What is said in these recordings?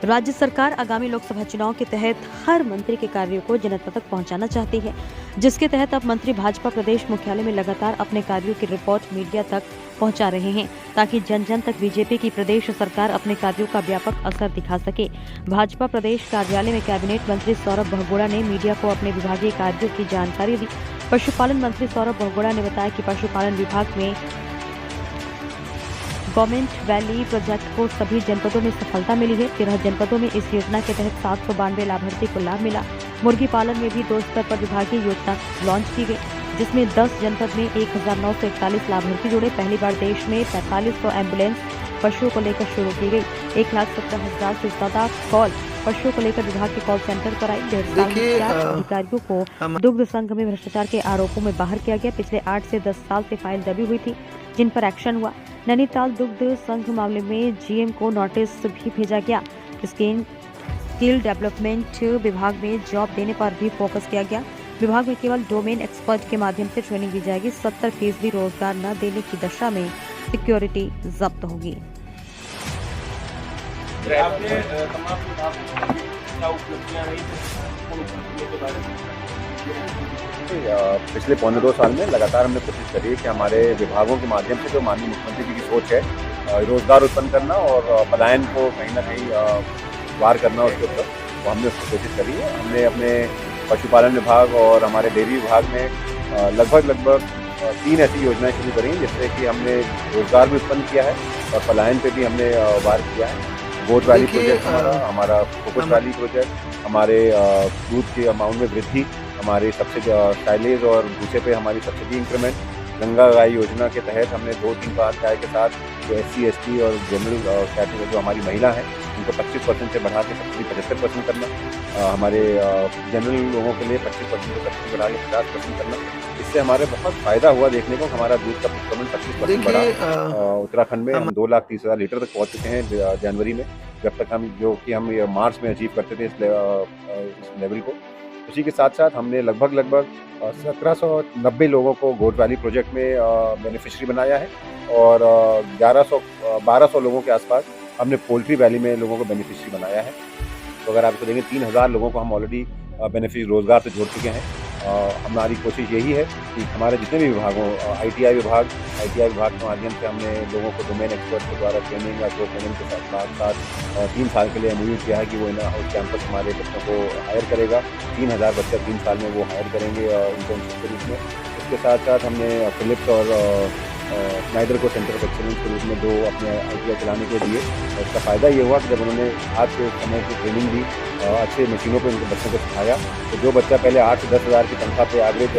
राज्य सरकार आगामी लोकसभा चुनाव के तहत हर मंत्री के कार्यों को जनता तक पहुंचाना चाहती है, जिसके तहत अब मंत्री भाजपा प्रदेश मुख्यालय में लगातार अपने कार्यों की रिपोर्ट मीडिया तक पहुंचा रहे हैं, ताकि जन जन तक बीजेपी की प्रदेश सरकार अपने कार्यों का व्यापक असर दिखा सके। भाजपा प्रदेश कार्यालय में कैबिनेट मंत्री सौरभ बहुगुणा ने मीडिया को अपने विभागीय कार्यों की जानकारी दी। पशुपालन मंत्री सौरभ बहुगुणा ने बताया कि पशुपालन विभाग में गवर्नमेंट वैली प्रोजेक्ट को सभी जनपदों में सफलता मिली है। 13 जनपदों में इस योजना के तहत 792 लाभार्थी को लाभ मिला। मुर्गी पालन में भी 2 स्तर पर विभागीय योजना लॉन्च की गई, जिसमें 10 जनपद में 1941 लाभार्थी जुड़े। पहली बार देश में 4500 एम्बुलेंस पशुओं को लेकर शुरू की गई। 1,17,000 से ज्यादा कॉल पशुओं को लेकर विभाग के कॉल सेंटर पर आई। 1.5 साल में 4 अधिकारियों को दुग्ध संघ में भ्रष्टाचार के आरोपों में बाहर किया गया। पिछले 8 से 10 साल से फाइल दबी हुई थी, जिन पर एक्शन हुआ। नैनीताल दुग्ध संघ मामले में जीएम को नोटिस भी भेजा गया। स्किल डेवलपमेंट विभाग में जॉब देने पर भी फोकस किया गया। विभाग में केवल डोमेन एक्सपर्ट के माध्यम से ट्रेनिंग दी जाएगी। 70% रोजगार न देने की दशा में सिक्योरिटी जब्त होगी। पिछले पौने 2 साल में लगातार हमने कोशिश करी है कि हमारे विभागों के माध्यम से जो माननीय मुख्यमंत्री जी की सोच है रोजगार उत्पन्न करना और पलायन को कहीं ना कहीं वार करना, उसके ऊपर तो हमने उसकी कोशिश करी है। हमने अपने पशुपालन विभाग और हमारे डेयरी विभाग में लगभग 3 ऐसी योजनाएं शुरू करी हैं, जिससे कि हमने रोजगार भी उत्पन्न किया है और पलायन पे भी हमने वार किया है। गोट वैली प्रोजेक्ट हमारा फोकस वैली प्रोजेक्ट, हमारे दूध के अमाउंट में वृद्धि, हमारे सब्सिडी साइलेज और भूसे पे हमारी सब्सिडी इंक्रीमेंट, गंगा गाय योजना के तहत हमने 2-3 पास गाय के साथ जो SC ST और जनरल कैटेगरी जो हमारी महिला हैं उनको 25% से बढ़ा के सब्सिडी 75% करना, हमारे जनरल लोगों के लिए 25% से सब्सिडी बढ़ा के 50% करना। इससे हमारे बहुत फ़ायदा हुआ देखने को। हमारा दूध का प्रोक्योरमेंट 25% बढ़ा। उत्तराखंड में हम 2,30,000 लीटर तक पहुँच चुके हैं जनवरी में, जब तक हम मार्च में अचीव करते थे इस लेवल को। उसी के साथ साथ हमने लगभग 1790 लोगों को गोट वैली प्रोजेक्ट में बेनिफिशियरी बनाया है और 1200 लोगों के आसपास हमने पोल्ट्री वैली में लोगों को बेनिफिशियरी बनाया है। तो अगर आप इसको देखें 3000 लोगों को हम ऑलरेडी बेनिफिशियरी रोजगार से जोड़ चुके हैं। हमारी कोशिश यही है कि हमारे जितने भी विभाग हों, ITI विभाग के माध्यम से हमने लोगों को डोमेन एक्सपर्ट के द्वारा ट्रेनिंग या ट्रेनिंग के साथ 3 साल के लिए MOU किया है कि वो इन हाउस कैंपस हमारे बच्चों को हायर करेगा। 3000 बच्चे 3 साल में वो हायर करेंगे इंटर्नशिप के रूप में। इसके साथ साथ हमने फिलिप्स और स्नाइडर को सेंटर ऑफ एक्सीलेंस के रूप में 2 अपने ITI चलाने के दिए। और इसका फ़ायदा ये हुआ कि जब उन्होंने आज के समय की ट्रेनिंग दी, अच्छे मशीनों पे उनके बच्चों को सिखाया, तो जो बच्चा पहले 8 से 10,000 की तनख्वाह पे एवरेज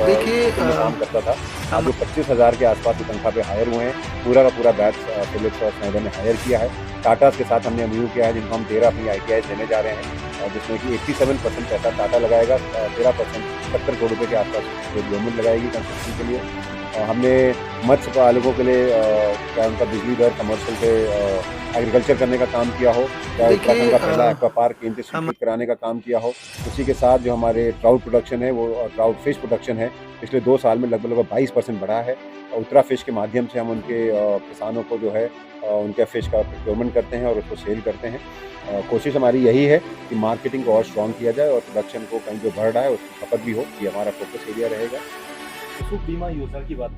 काम करता था, आज वो 25,000 के आसपास की तनख्वाह पे हायर हुए हैं। पूरा का पूरा बैच फिलिप्स और स्नाइडर ने हायर किया है। टाटा के साथ हमने MOU किया है, जिनको हम 13 अपनी ITI देने जा रहे हैं, जिसमें कि 87% पैसा टाटा लगाएगा, 13% 70 करोड़ रुपये के आसपास गवर्नमेंट लगाएगी कंस्ट्रक्शन के लिए। हमने मत्स्य पालकों के लिए क्या उनका बिजली दर कमर्शियल पे एग्रीकल्चर करने का काम किया हो, चाहे उत्तराखंड का पहला एक्वा पार्क केंद्र स्थापित कराने का काम किया हो। उसी के साथ जो हमारे ट्राउट प्रोडक्शन है, वो ट्राउट फिश प्रोडक्शन है, पिछले 2 साल में लगभग 22% बढ़ा है। उत्तरा फिश के माध्यम से हम उनके किसानों को जो है उनके फिश का प्रोक्योरमेंट करते हैं और उसको सेल करते हैं। कोशिश हमारी यही है कि मार्केटिंग को और स्ट्रॉन्ग किया जाए और प्रोडक्शन को कहीं जो बढ़ रहा है उसकी खपत भी हो, ये हमारा फोकस एरिया रहेगा। पशु बीमा योजना की बात